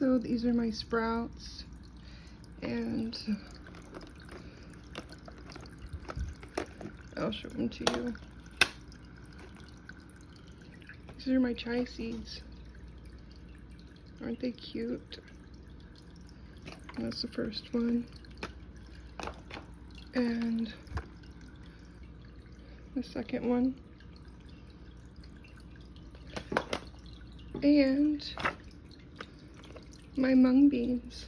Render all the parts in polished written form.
So these are my sprouts, and I'll show them to you. These are my chia seeds. Aren't they cute? And that's the first one. And the second one. And my mung beans.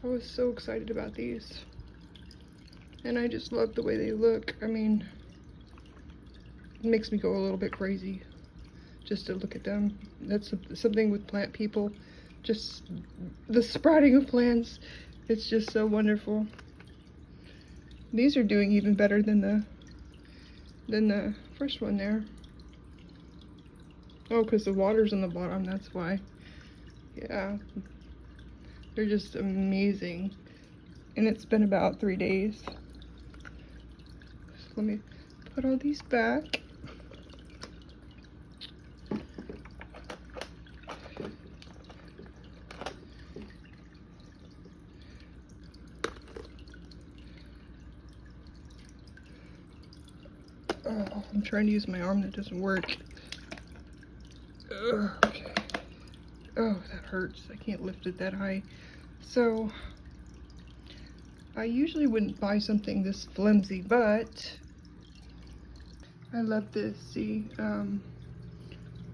I was so excited about these. And I just love the way they look. I mean, it makes me go a little bit crazy just to look at them. That's something with plant people. Just the sprouting of plants. It's just so wonderful. These are doing even better than the first one there. Oh, because the water's on the bottom, that's why. Yeah. They're just amazing. And it's been about 3 days. So let me put all these back. Oh, I'm trying to use my arm, that doesn't work. Ugh, okay. Oh, that hurts. I can't lift it that high. So, I usually wouldn't buy something this flimsy, but I love this. See,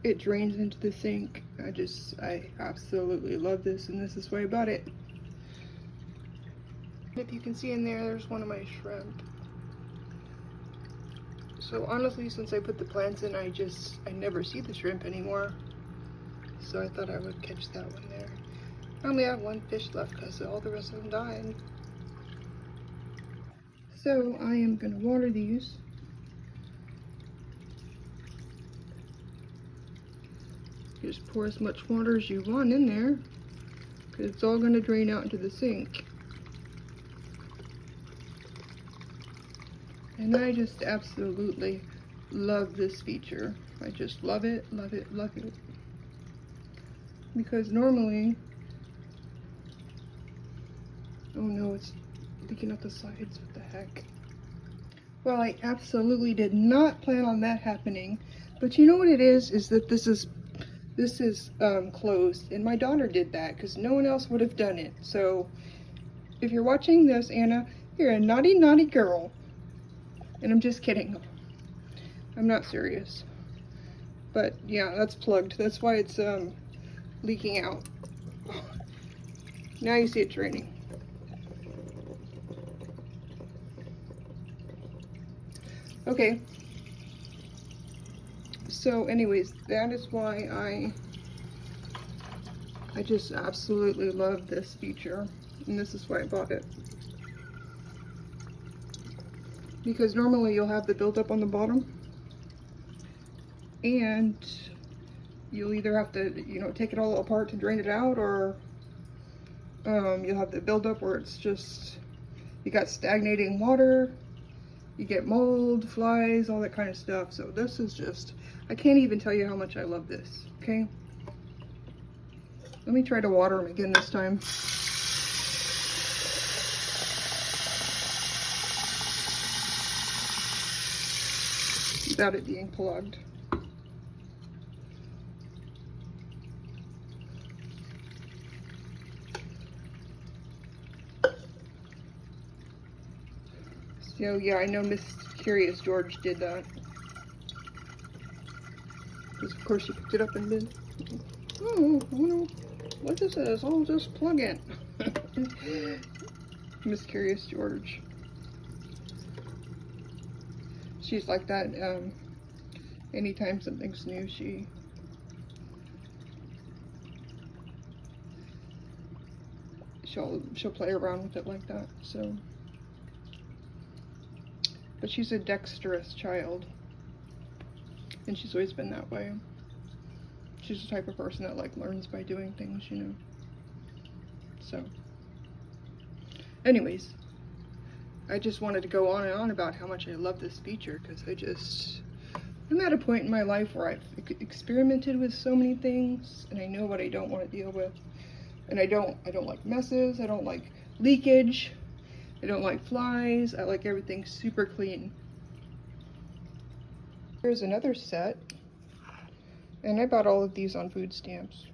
it drains into the sink. I absolutely love this, and this is why I bought it. If you can see in there, there's one of my shrimp. So honestly, since I put the plants in, I never see the shrimp anymore. So I thought I would catch that one there. I only have one fish left because all the rest of them died. So I am going to water these. Just pour as much water as you want in there, because it's all going to drain out into the sink. And I just absolutely love this feature. I just love it, love it, love it. Because normally, oh no, it's leaking out the sides, what the heck. Well, I absolutely did not plan on that happening. But you know what it is that this is closed. And my daughter did that because no one else would have done it. So if you're watching this, Anna, you're a naughty, naughty girl. And I'm just kidding. I'm not serious. But yeah, that's plugged. That's why it's leaking out. Now you see it draining. Okay. So anyways, that is why I just absolutely love this feature. And this is why I bought it. Because normally you'll have the buildup on the bottom, and you'll either have to, take it all apart to drain it out, or you'll have the buildup where it's just, you got stagnating water, you get mold, flies, all that kind of stuff. So this is just, I can't even tell you how much I love this, okay? Let me try to water them again this time. Without it being plugged. So yeah, I know Miss Curious George did that. Because of course she picked it up and did, oh, what is this? I'll just plug it. Miss Curious George. She's like that. Anytime something's new, she'll play around with it like that. So, but she's a dexterous child, and she's always been that way. She's the type of person that learns by doing things, So, anyways. I just wanted to go on and on about how much I love this feature, because I'm at a point in my life where I've experimented with so many things, and I know what I don't want to deal with. And I don't like messes, I don't like leakage, I don't like flies, I like everything super clean. Here's another set, and I bought all of these on food stamps.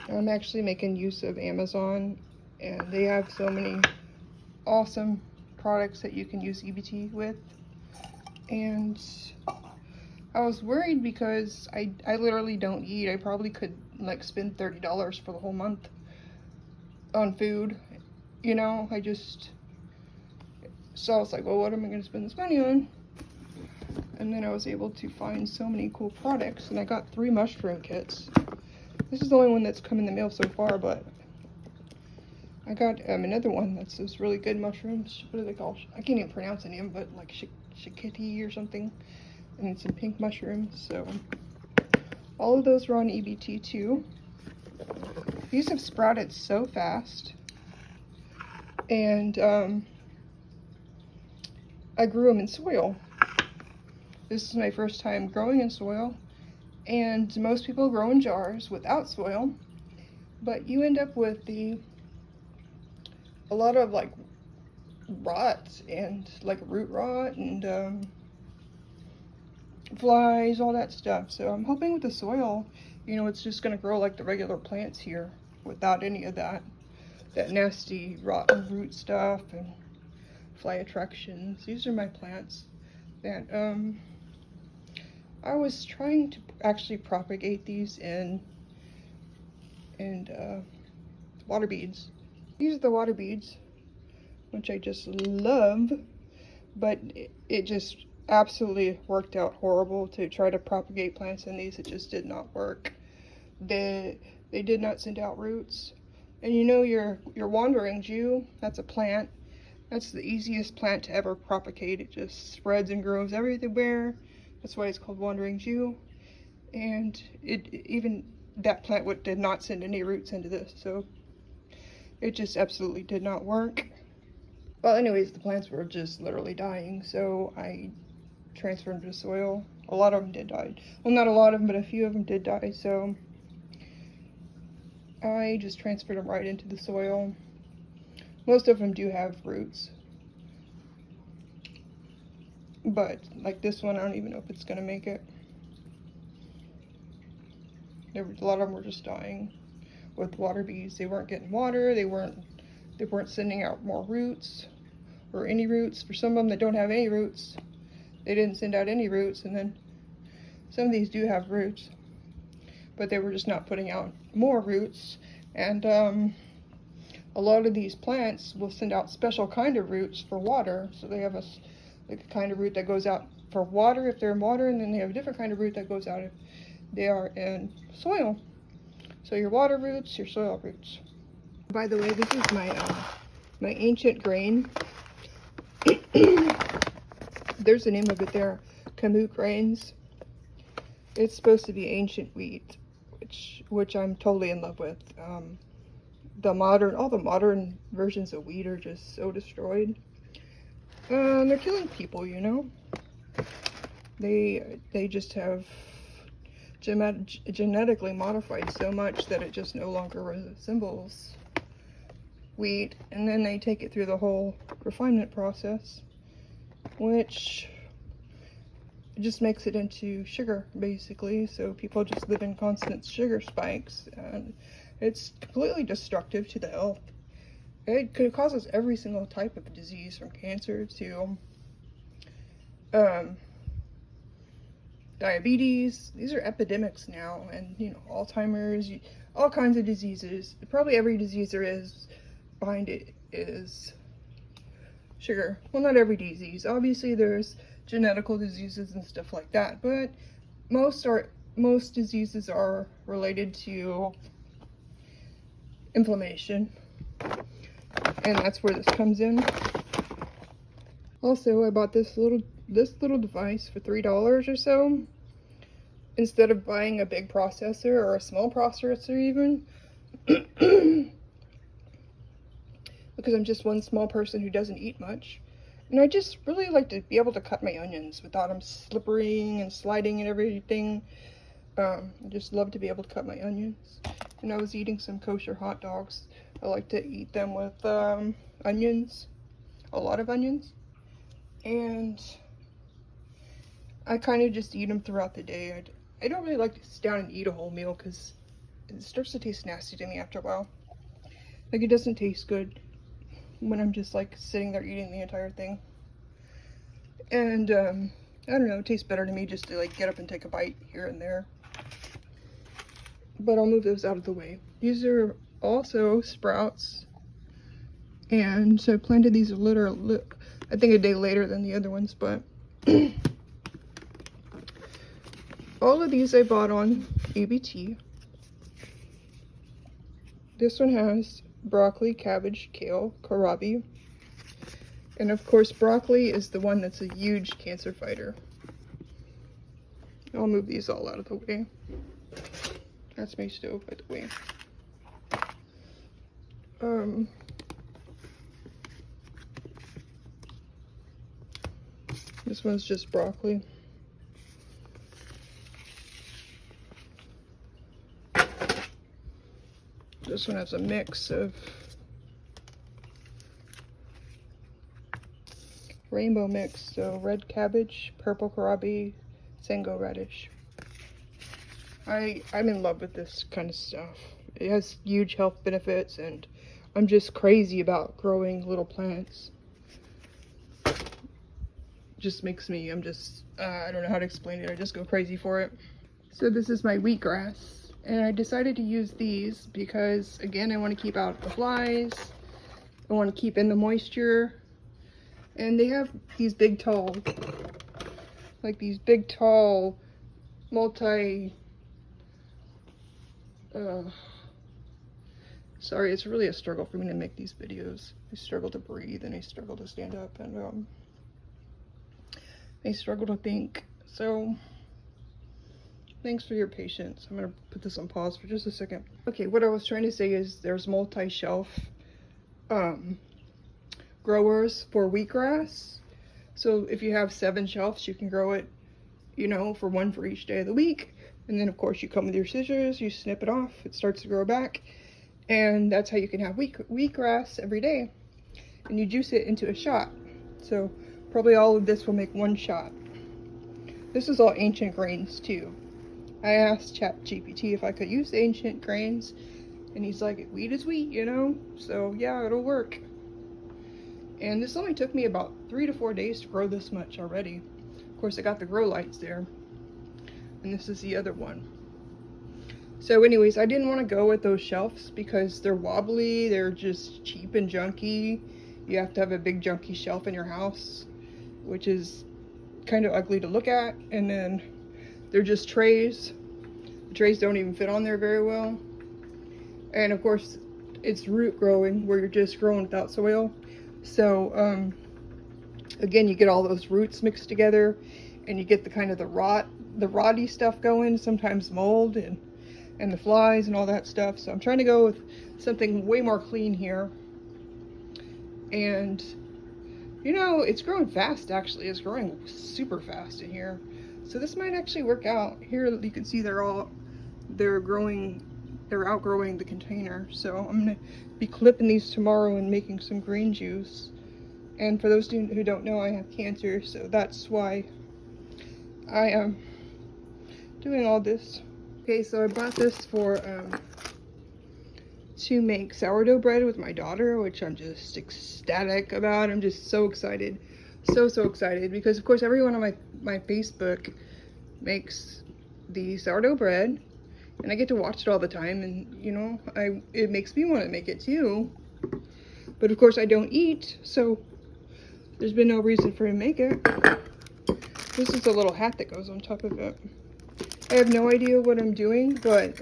I'm actually making use of Amazon, and they have so many awesome products that you can use EBT with. And I was worried because I literally don't eat. I probably could like spend $30 for the whole month on food, you know. So I was like, well, what am I going to spend this money on? And then I was able to find so many cool products, and I got 3 mushroom kits. This is the only one that's come in the mail so far, but I got another one that's those really good mushrooms. What are they called? I can't even pronounce any of them, but like shikiti or something. And some pink mushrooms. So all of those are on EBT too. These have sprouted so fast. And I grew them in soil. This is my first time growing in soil. And most people grow in jars without soil. But you end up with a lot of like rot and like root rot and flies, all that stuff. So I'm hoping with the soil, you know, it's just gonna grow like the regular plants here without any of that nasty rotten root stuff and fly attractions. These are my plants that I was trying to actually propagate these in water beads. These are the water beads, which I just love, but it just absolutely worked out horrible to try to propagate plants in these. It just did not work. They did not send out roots. And you know, your wandering Jew, that's a plant. That's the easiest plant to ever propagate. It just spreads and grows everywhere. That's why it's called wandering Jew. And even that plant did not send any roots into this, so it just absolutely did not work. Well, anyways, the plants were just literally dying, so I transferred them to soil. A lot of them did die. Well, not a lot of them, but a few of them did die, so I just transferred them right into the soil. Most of them do have roots, but like this one, I don't even know if it's gonna make it. A lot of them were just dying with water bees. They weren't getting water. They weren't sending out more roots or any roots. For some of them that don't have any roots, they didn't send out any roots. And then some of these do have roots, but they were just not putting out more roots. And a lot of these plants will send out special kind of roots for water. So they have like a kind of root that goes out for water if they're in water, and then they have a different kind of root that goes out if they are in soil. So your water roots, your soil roots. By the way, this is my ancient grain. There's the name of it there, Kamut grains. It's supposed to be ancient wheat, which I'm totally in love with. All the modern versions of wheat are just so destroyed. They're killing people, you know. They just have genetically modified so much that it just no longer resembles wheat, and then they take it through the whole refinement process, which just makes it into sugar, basically. So people just live in constant sugar spikes, and it's completely destructive to the health. It could cause every single type of disease, from cancer to diabetes. These are epidemics now, and you know, Alzheimer's, all kinds of diseases. Probably every disease there is behind it is sugar. Well, not every disease. Obviously, there's genetical diseases and stuff like that, but most diseases are related to inflammation, and that's where this comes in. Also, I bought this little device for $3 or so, instead of buying a big processor or a small processor even. Because I'm just one small person who doesn't eat much, and I just really like to be able to cut my onions without them slippering and sliding and everything. I just love to be able to cut my onions. And I was eating some kosher hot dogs. I like to eat them with onions, a lot of onions. And I kind of just eat them throughout the day. I don't really like to sit down and eat a whole meal because it starts to taste nasty to me after a while. Like, it doesn't taste good when I'm just like sitting there eating the entire thing. And I don't know, it tastes better to me just to like get up and take a bite here and there. But I'll move those out of the way. These are also sprouts, and so I planted these I think a day later than the other ones, but all of these I bought on ABT. This one has broccoli, cabbage, kale, kohlrabi, and of course broccoli is the one that's a huge cancer fighter. I'll move these all out of the way. That's my stove, by the way. This one's just broccoli. This one has a mix of rainbow mix, so red cabbage, purple kohlrabi, sango radish. I'm in love with this kind of stuff. It has huge health benefits, and I'm just crazy about growing little plants. Just makes me, I don't know how to explain it. I just go crazy for it. So this is my wheatgrass, and I decided to use these because, again, I want to keep out the flies. I want to keep in the moisture. And they have these big tall, sorry, it's really a struggle for me to make these videos. I struggle to breathe, and I struggle to stand up, and I struggle to think. So thanks for your patience. I'm gonna put this on pause for just a second. Okay, what I was trying to say is there's multi-shelf growers for wheatgrass. So if you have 7 shelves, you can grow it, you know, for one for each day of the week. And then of course you come with your scissors, you snip it off, it starts to grow back. And that's how you can have wheatgrass every day. And you juice it into a shot. So probably all of this will make 1 shot. This is all ancient grains too. I asked ChatGPT if I could use ancient grains, and he's like, wheat is wheat, you know? So yeah, it'll work. And this only took me about 3 to 4 days to grow this much already. Of course, I got the grow lights there. And this is the other one. So anyways, I didn't want to go with those shelves because they're wobbly, they're just cheap and junky. You have to have a big junky shelf in your house, which is kind of ugly to look at. And then they're just trays. The trays don't even fit on there very well. And of course, it's root growing where you're just growing without soil. So again, you get all those roots mixed together, and you get the kind of the rotty stuff going, sometimes mold and the flies and all that stuff. So I'm trying to go with something way more clean here. And you know, it's growing fast actually. It's growing super fast in here. So this might actually work out. Here you can see they're outgrowing the container. So I'm gonna be clipping these tomorrow and making some green juice. And for those who don't know, I have cancer, so that's why I am doing all this. Okay, so I bought this for to make sourdough bread with my daughter, which I'm just ecstatic about. I'm just so excited, so excited, because of course everyone on my Facebook makes the sourdough bread, and I get to watch it all the time, and you know, it makes me want to make it too. But of course I don't eat, so there's been no reason for me to make it. This is a little hat that goes on top of it. I have no idea what I'm doing, but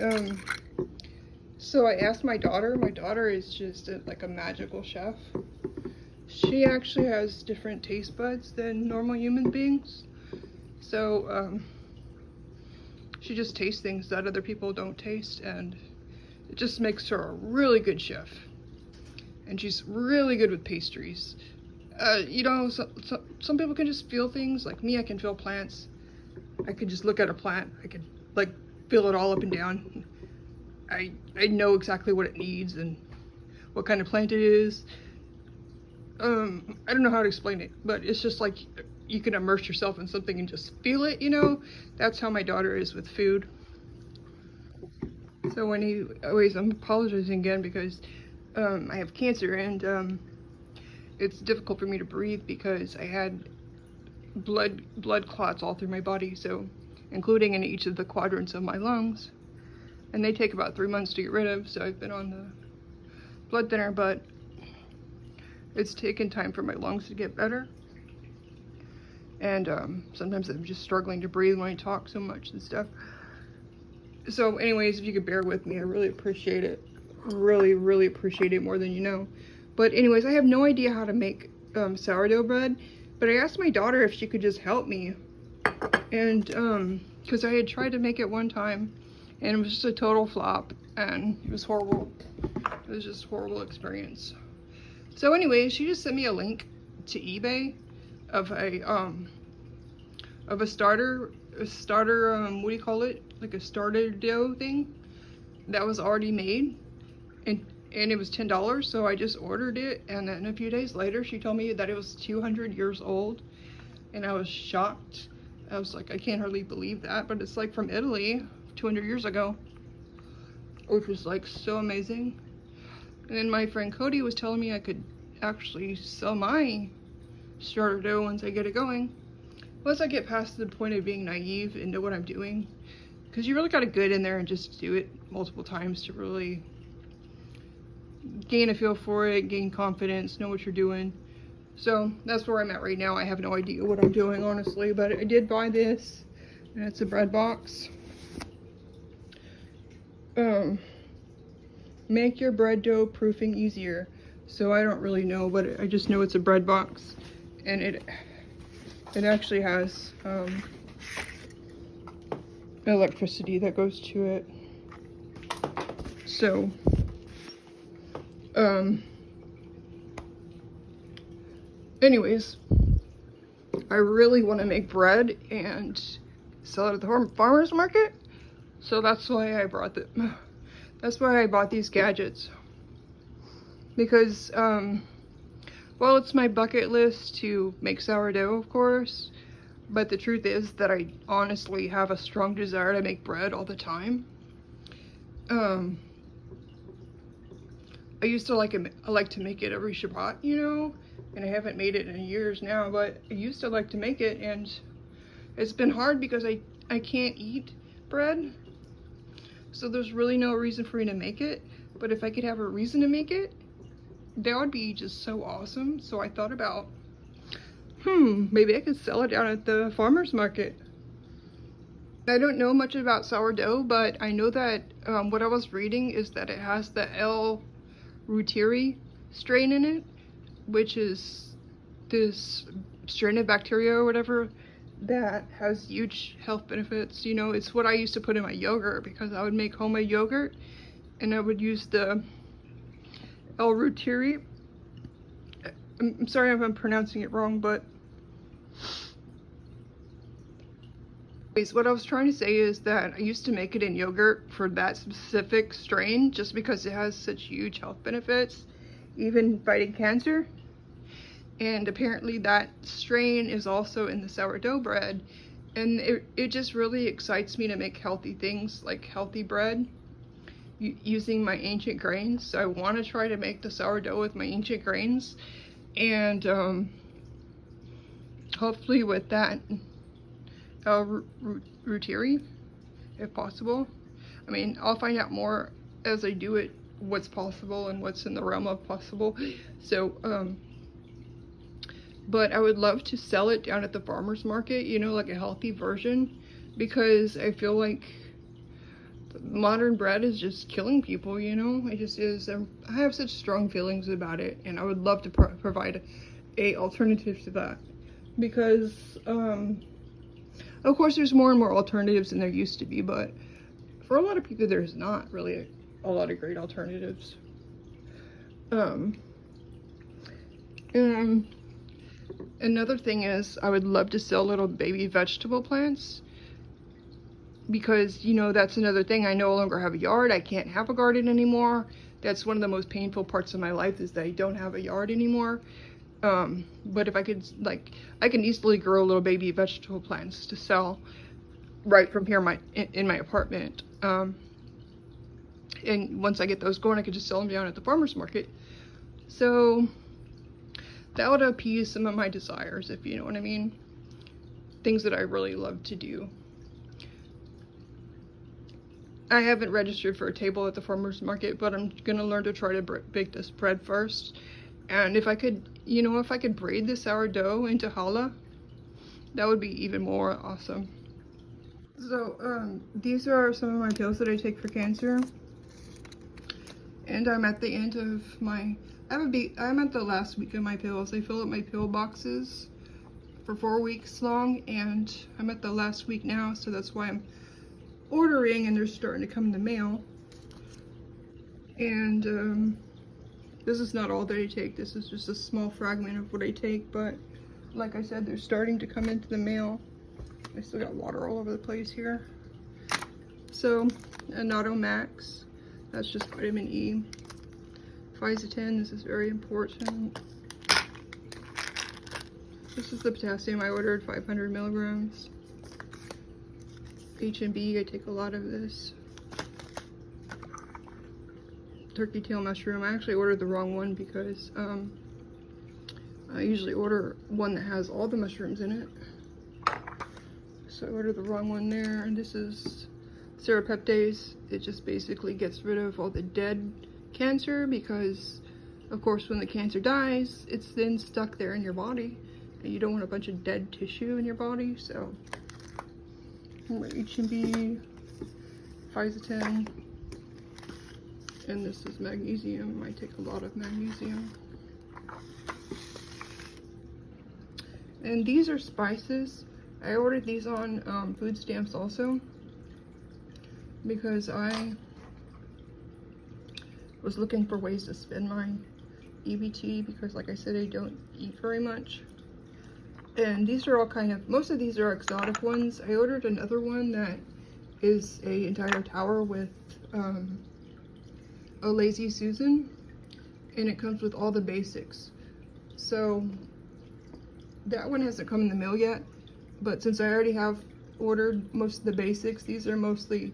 so I asked my daughter. My daughter is just like a magical chef. She actually has different taste buds than normal human beings. So she just tastes things that other people don't taste, and it just makes her a really good chef. And she's really good with pastries. You know, some people can just feel things. Like me, I can feel plants. I could just look at a plant. I could like feel it all up and down. I know exactly what it needs and what kind of plant it is. I don't know how to explain it, but it's just like you can immerse yourself in something and just feel it, you know? That's how my daughter is with food. So anyways, I'm apologizing again because I have cancer, and it's difficult for me to breathe because I had blood clots all through my body, so including in each of the quadrants of my lungs, and they take about 3 months to get rid of. So I've been on the blood thinner, but it's taken time for my lungs to get better, and sometimes I'm just struggling to breathe when I talk so much and stuff. So anyways, if you could bear with me, I really appreciate it. Really appreciate it more than you know. But anyways, I have no idea how to make sourdough bread, but I asked my daughter if she could just help me. And because I had tried to make it one time and it was just a total flop and it was horrible. It was just a horrible experience. So anyways, she just sent me a link to eBay of a starter, what do you call it? Like a starter dough thing that was already made, and it was $10, so I just ordered it, and then a few days later she told me that it was 200 years old, and I was shocked. I was like, I can't hardly believe that, but it's like from Italy 200 years ago, which was like so amazing. And then my friend Cody was telling me I could actually sell my starter dough once I get it going. Once I get past the point of being naive and know what I'm doing. Because you really got to get in there and just do it multiple times to really gain a feel for it, gain confidence, know what you're doing. So that's where I'm at right now. I have no idea what I'm doing, honestly, but I did buy this, and it's a bread box. Make your bread dough proofing easier. So I don't really know, but I just know it's a bread box, and it actually has electricity that goes to it. So anyways, I really want to make bread and sell it at the farmer's market, so that's why I brought these gadgets, because well, it's my bucket list to make sourdough, of course, but the truth is that I honestly have a strong desire to make bread all the time. I used to like to make it every Shabbat, you know, and I haven't made it in years now, but I used to like to make it, and it's been hard because I can't eat bread, so there's really no reason for me to make it. But if I could have a reason to make it, that would be just so awesome. So I thought about, maybe I could sell it down at the farmer's market. I don't know much about sourdough, but I know that what I was reading is that it has the L. reuteri strain in it, which is this strain of bacteria or whatever that has huge health benefits. You know, it's what I used to put in my yogurt, because I would make homemade yogurt and I would use the L. reuteri. I'm sorry if I'm pronouncing it wrong, but what I was trying to say is that I used to make it in yogurt for that specific strain just because it has such huge health benefits, even fighting cancer. And apparently that strain is also in the sourdough bread, and it just really excites me to make healthy things, like healthy bread using my ancient grains. So I want to try to make the sourdough with my ancient grains, and hopefully with that L. reuteri, if possible. I mean, I'll find out more as I do it, what's possible and what's in the realm of possible. So but I would love to sell it down at the farmer's market, you know, like a healthy version, because I feel like modern bread is just killing people, you know. It just is. I have such strong feelings about it, and I would love to provide a alternative to that, because of course there's more and more alternatives than there used to be, but for a lot of people there's not really a lot of great alternatives. And another thing is, I would love to sell little baby vegetable plants. because, you know, that's another thing. I no longer have a yard. I can't have a garden anymore. That's one of the most painful parts of my life, is that I don't have a yard anymore. But if I could, like, I can easily grow little baby vegetable plants to sell right from here in my apartment. And once I get those going, I could just sell them down at the farmer's market. So that would appease some of my desires, if you know what I mean. Things that I really love to do. I haven't registered for a table at the farmer's market, but I'm gonna learn to try to bake this bread first. And if I could, you know, if I could braid the sourdough into challah, that would be even more awesome. So, these are some of my pills that I take for cancer. And I'm at the end of my, I'm at the last week of my pills. I fill up my pill boxes for 4 weeks long, and I'm at the last week now, so that's why I'm ordering, and they're starting to come in the mail. And this is not all that I take. This is just a small fragment of what I take, but like I said, they're starting to come into the mail. I still got water all over the place here. So, Anato Max, that's just vitamin E. Fisetin, this is very important. This is the potassium I ordered, 500 milligrams. H&B, I take a lot of this. Turkey tail mushroom, I actually ordered the wrong one because I usually order one that has all the mushrooms in it. So I ordered the wrong one there. And this is serrapeptase. It just basically gets rid of all the dead cancer, because of course when the cancer dies, it's then stuck there in your body, and you don't want a bunch of dead tissue in your body. So H&B, Fisetin, and this is magnesium. I take a lot of magnesium. And these are spices. I ordered these on food stamps also, because I was looking for ways to spend my EBT, because like I said, I don't eat very much. And these are all kind of, most of these are exotic ones. I ordered another one that is a entire tower with a Lazy Susan, and it comes with all the basics. So that one hasn't come in the mail yet, but since I already have ordered most of the basics, these are mostly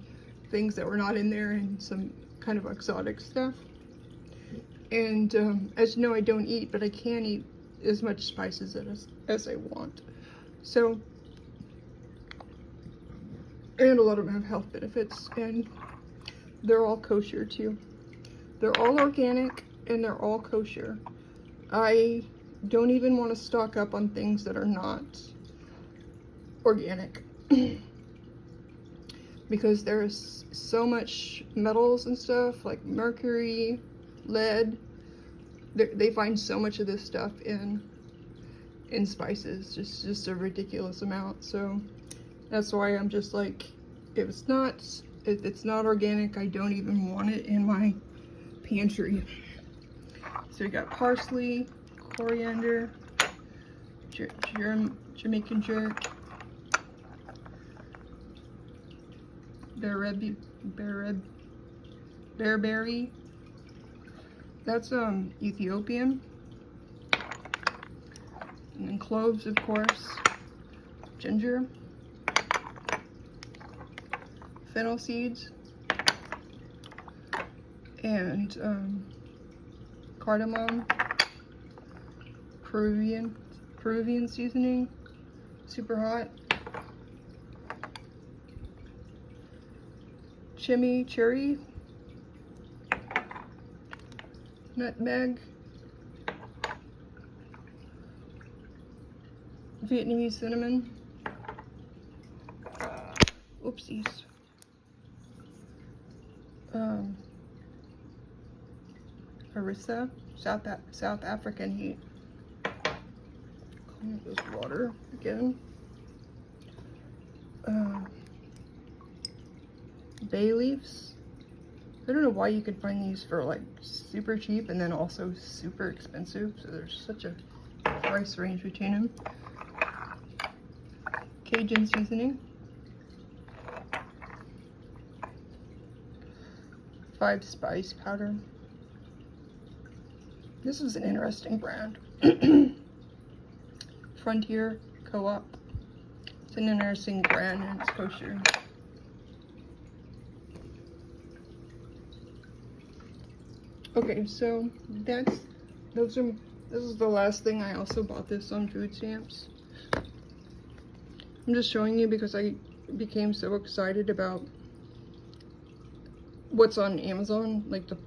things that were not in there and some kind of exotic stuff. And as you know, I don't eat, but I can eat as much spices as I want. So, and a lot of them have health benefits, and they're all kosher too. They're all organic and they're all kosher. I don't even want to stock up on things that are not organic because there's so much metals and stuff like mercury, lead. They find so much of this stuff in spices, just a ridiculous amount. So that's why I'm just like, if it's not organic, I don't even want it in my pantry. So we got parsley, coriander, Jamaican jerk, bearberry. That's Ethiopian. And then cloves, of course, ginger, fennel seeds, and cardamom, Peruvian seasoning, super hot, chimichurri, nutmeg, Vietnamese cinnamon, oopsies, harissa, South African heat. Clean up this water again. Bay leaves. I don't know why you could find these for like super cheap and then also super expensive. So there's such a price range between them. Cajun seasoning. 5 Spice powder. This is an interesting brand. Frontier Co-op. It's an interesting brand and it's kosher. Okay, so this is the last thing. I also bought this on food stamps. I'm just showing you because I became so excited about what's on Amazon, like the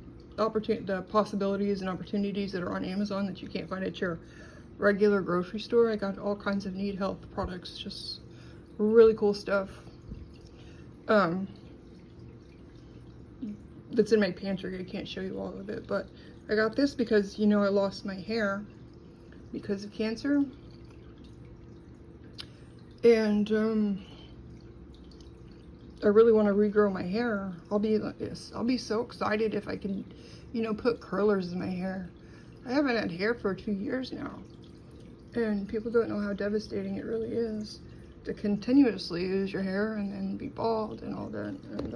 possibilities and opportunities that are on Amazon that you can't find at your regular grocery store. I got all kinds of Need Health products, just really cool stuff. That's in my pantry. I can't show you all of it, but I got this because, you know, I lost my hair because of cancer. And I really want to regrow my hair. I'll be like this. I'll be so excited if I can, you know, put curlers in my hair. I haven't had hair for 2 years now. And people don't know how devastating it really is to continuously lose your hair and then be bald and all that. And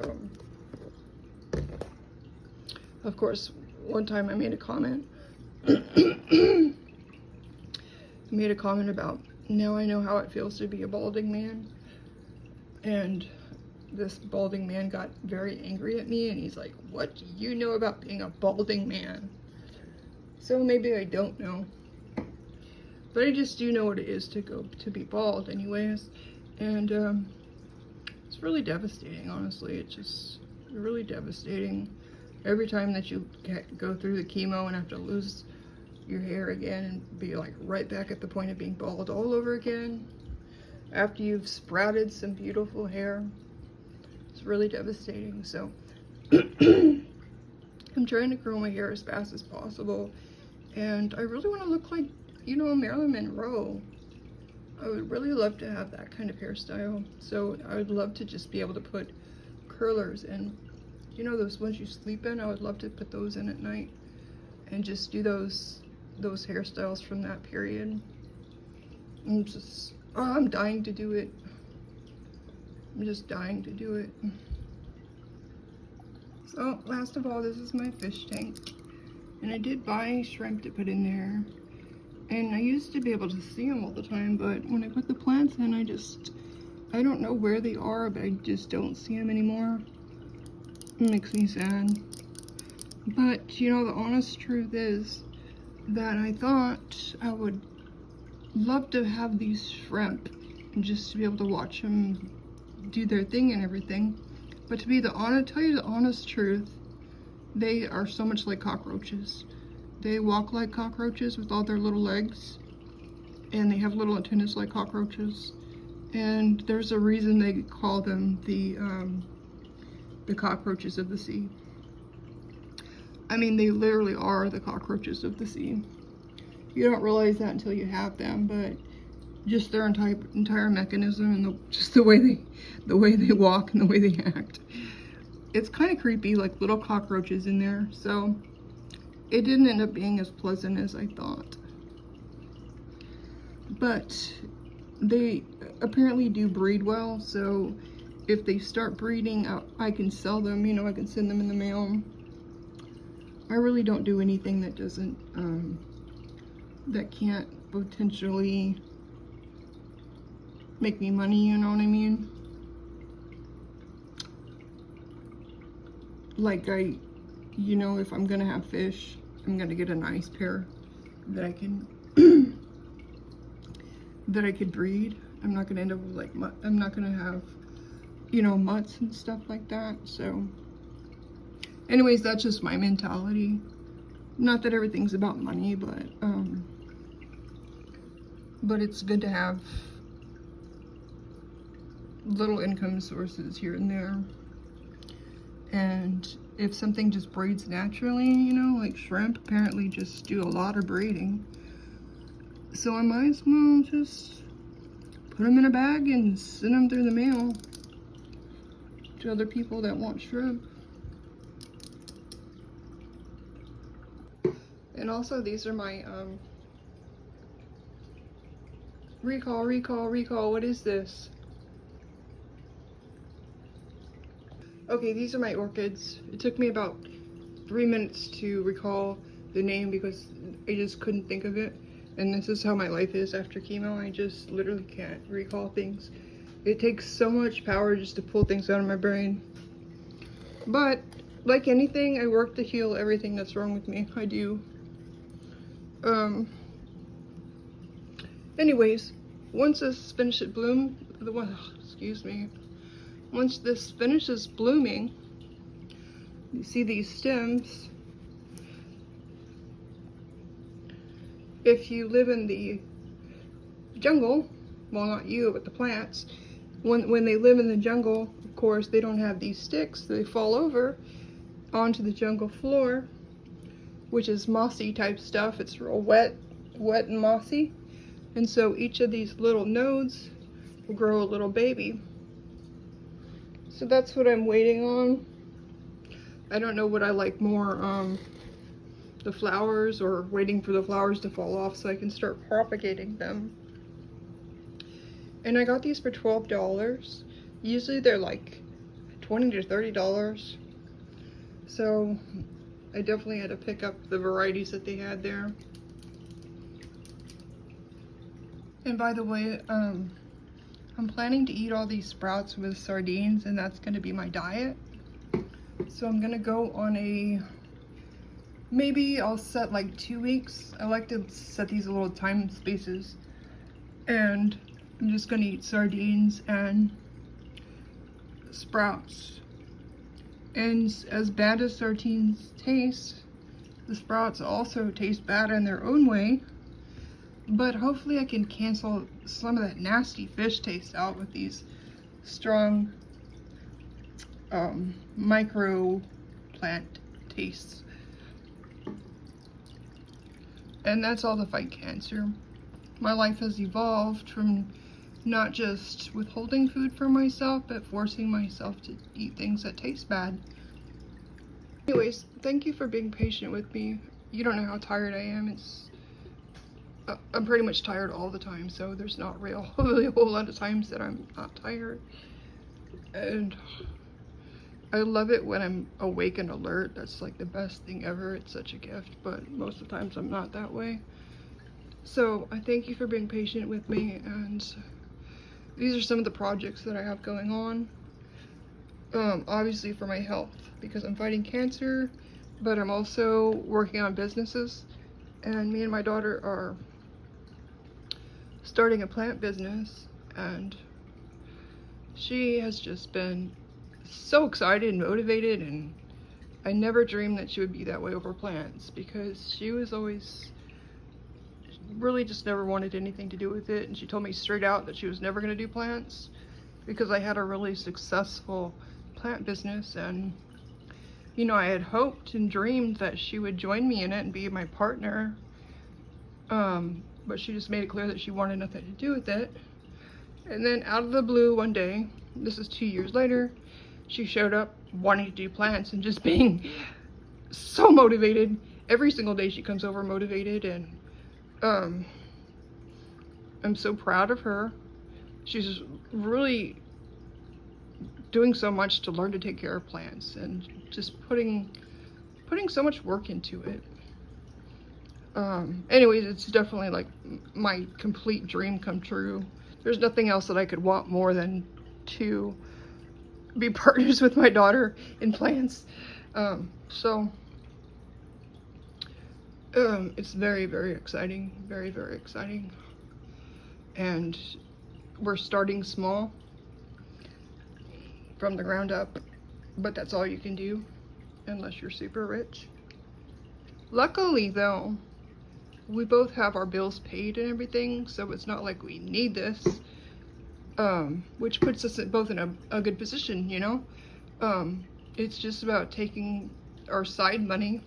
of course, one time I made a comment. I made a comment about, now I know how it feels to be a balding man. And this balding man got very angry at me and he's like, what do you know about being a balding man? So maybe I don't know. But I just do know what it is to be bald anyways. And it's really devastating, honestly. It's just really devastating. Every time that you go through the chemo and have to lose your hair again and be like right back at the point of being bald all over again. After you've sprouted some beautiful hair. It's really devastating. So I'm trying to grow my hair as fast as possible. And I really want to look like, you know, Marilyn Monroe. I would really love to have that kind of hairstyle. So I would love to just be able to put curlers in. You know, those ones you sleep in? I would love to put those in at night and just do those hairstyles from that period. I'm dying to do it. I'm just dying to do it. So last of all, this is my fish tank. And I did buy shrimp to put in there. And I used to be able to see them all the time, but when I put the plants in, I don't know where they are, but I just don't see them anymore. It makes me sad. But, you know, the honest truth is that I thought I would love to have these shrimp and just to be able to watch them do their thing and everything. But to tell you the honest truth, they are so much like cockroaches. They walk like cockroaches with all their little legs, and they have little antennas like cockroaches. And there's a reason they call them the cockroaches of the sea. I mean, they literally are the cockroaches of the sea. You don't realize that until you have them, but just their entire mechanism and just the way they walk and the way they act. It's kind of creepy, like little cockroaches in there. So it didn't end up being as pleasant as I thought. But they apparently do breed well, so if they start breeding, I can sell them, you know, I can send them in the mail. I really don't do anything that doesn't, that can't potentially make me money, you know what I mean? Like you know, if I'm gonna have fish, I'm gonna get a nice pair that I can, that I could breed. I'm not gonna end up with like, I'm not gonna have, you know, mutts and stuff like that. So anyways, that's just my mentality. Not that everything's about money, but it's good to have little income sources here and there. And if something just breeds naturally, you know, like shrimp apparently just do a lot of breeding. So I might as well just put them in a bag and send them through the mail to other people that want shrimp. And also these are my recall, what is this? Okay, these are my orchids. It took me about 3 minutes to recall the name because I just couldn't think of it. And this is how my life is after chemo. I just literally can't recall things. It takes so much power just to pull things out of my brain. But like anything, I work to heal everything that's wrong with me. I do. Anyways, once this finishes once this finishes blooming, you see these stems. If you live in the jungle, well, not you, but the plants, when they live in the jungle, of course, they don't have these sticks. They fall over onto the jungle floor, which is mossy type stuff. It's real wet and mossy. And so each of these little nodes will grow a little baby. So that's what I'm waiting on. I don't know what I like more, the flowers or waiting for the flowers to fall off so I can start propagating them. And I got these for $12. Usually they're like $20 to $30. So I definitely had to pick up the varieties that they had there. And by the way, I'm planning to eat all these sprouts with sardines, and that's going to be my diet. So I'm going to go on maybe I'll set like 2 weeks. I like to set these little time spaces. And I'm just going to eat sardines and sprouts. And as bad as sardines taste, the sprouts also taste bad in their own way. But hopefully I can cancel some of that nasty fish taste out with these strong micro plant tastes. And that's all to fight cancer. My life has evolved from not just withholding food for myself, but forcing myself to eat things that taste bad. Anyways, thank you for being patient with me. You don't know how tired I am. I'm pretty much tired all the time, so there's not really a whole lot of times that I'm not tired. And I love it when I'm awake and alert. That's like the best thing ever. It's such a gift, but most of the times I'm not that way. So I thank you for being patient with me, and these are some of the projects that I have going on. Obviously for my health, because I'm fighting cancer, but I'm also working on businesses, and me and my daughter are starting a plant business, and she has just been so excited and motivated, and I never dreamed that she would be that way over plants, because she was always really just never wanted anything to do with it. And she told me straight out that she was never going to do plants because I had a really successful plant business, and you know, I had hoped and dreamed that she would join me in it and be my partner, but she just made it clear that she wanted nothing to do with it. And then out of the blue one day, this is 2 years later, she showed up wanting to do plants and just being so motivated. Every single day she comes over motivated, and I'm so proud of her. She's really doing so much to learn to take care of plants and just putting so much work into it. Anyways, it's definitely like my complete dream come true. There's nothing else that I could want more than to be partners with my daughter in plants. It's very, very exciting. Very, very exciting. And we're starting small from the ground up, but that's all you can do unless you're super rich. Luckily though, we both have our bills paid and everything, so it's not like we need this, which puts us both in a good position, you know. It's just about taking our side money,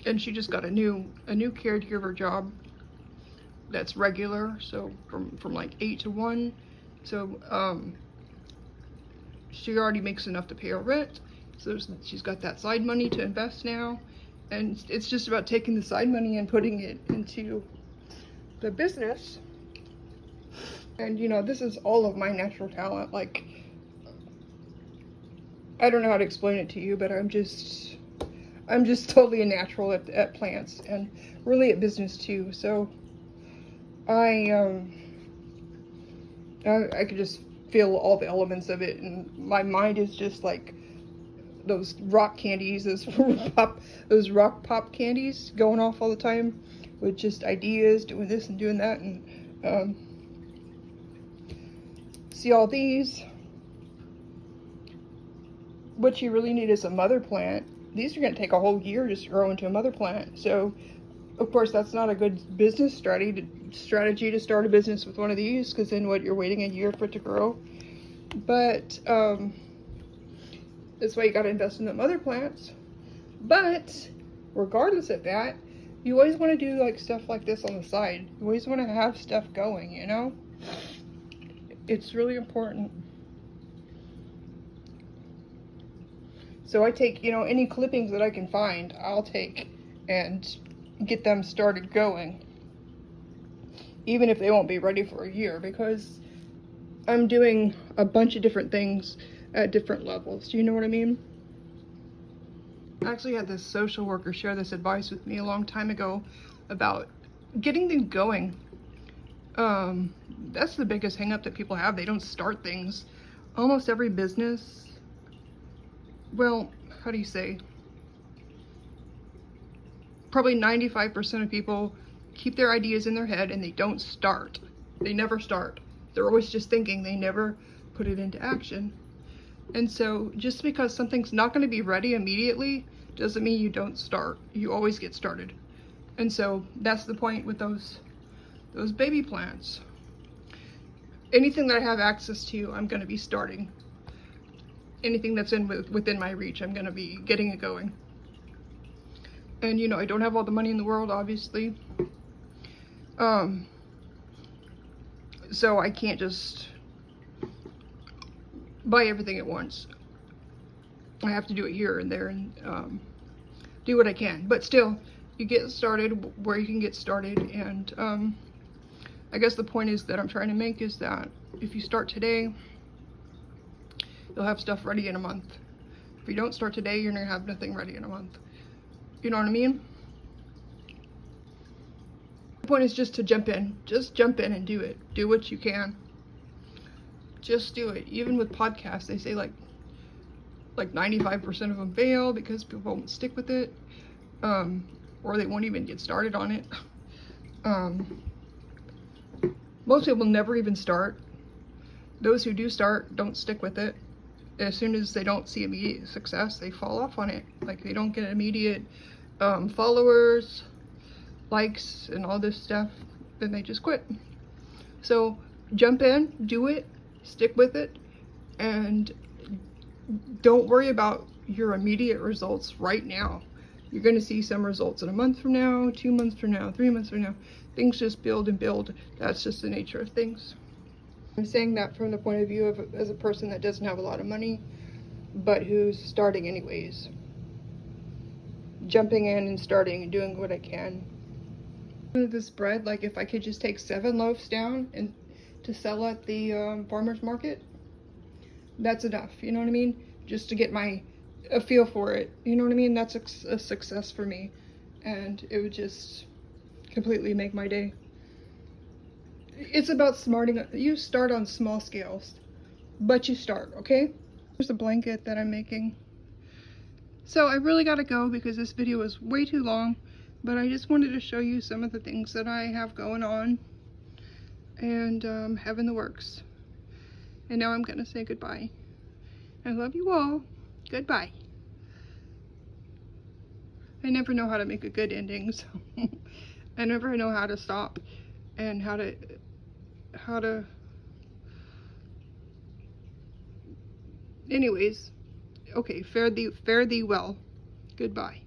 and she just got a new caregiver job that's regular, so from like 8 to 1, so she already makes enough to pay her rent, so she's got that side money to invest now. And it's just about taking the side money and putting it into the business. And you know, this is all of my natural talent. Like, I don't know how to explain it to you, but I'm just totally a natural at plants and really at business too. So I could just feel all the elements of it, and my mind is just like those rock candies, those rock pop candies going off all the time with just ideas, doing this and doing that, and see all these. What you really need is a mother plant. These are going to take a whole year just to grow into a mother plant. So, of course, that's not a good business strategy to start a business with one of these, because then what, you're waiting a year for it to grow. But that's why you got to invest in the mother plants. But regardless of that, you always want to do like stuff like this on the side. You always want to have stuff going, you know? It's really important. So I take, you know, any clippings that I can find, I'll take and get them started going. Even if they won't be ready for a year, because I'm doing a bunch of different things at different levels. Do you know what I mean? I actually had this social worker share this advice with me a long time ago about getting things going. That's the biggest hang up that people have. They don't start things. Almost every business, well, how do you say? Probably 95% of people keep their ideas in their head and they don't start. They never start. They're always just thinking. They never put it into action. And so just because something's not going to be ready immediately doesn't mean you don't start. You always get started. And so that's the point with those baby plants. Anything that I have access to, I'm going to be starting. Anything that's within my reach, I'm going to be getting it going. And you know, I don't have all the money in the world, obviously. So I can't just buy everything at once. I have to do it here and there and do what I can. But still, you get started where you can get started. And I guess the point is that I'm trying to make is that if you start today, you'll have stuff ready in a month. If you don't start today, you're gonna have nothing ready in a month. You know what I mean? The point is just to jump in. Just jump in and do it. Do what you can. Just do it. Even with podcasts, they say like 95% of them fail because people won't stick with it, or they won't even get started on it. Most people never even start. Those who do start don't stick with it. As soon as they don't see immediate success, they fall off on it. Like they don't get immediate followers, likes, and all this stuff, then they just quit. So jump in, do it, stick with it, and don't worry about your immediate results right now. You're going to see some results in a month from now, 2 months from now, 3 months from now. Things just build and build. That's just the nature of things. I'm saying that from the point of view of as a person that doesn't have a lot of money, but who's starting anyways. Jumping in and starting and doing what I can. This bread, like if I could just take 7 loaves down and to sell at the farmer's market, that's enough. You know what I mean? Just to get a feel for it. You know what I mean? That's a success for me. And it would just completely make my day. It's about smarting. You start on small scales, but you start, okay? Here's a blanket that I'm making. So I really gotta go because this video is way too long, but I just wanted to show you some of the things that I have going on and have in the works. And now I'm gonna say goodbye. I love you all. Goodbye. I never know how to make a good ending, so I never know how to stop and how to anyways, okay, fare thee well. Goodbye.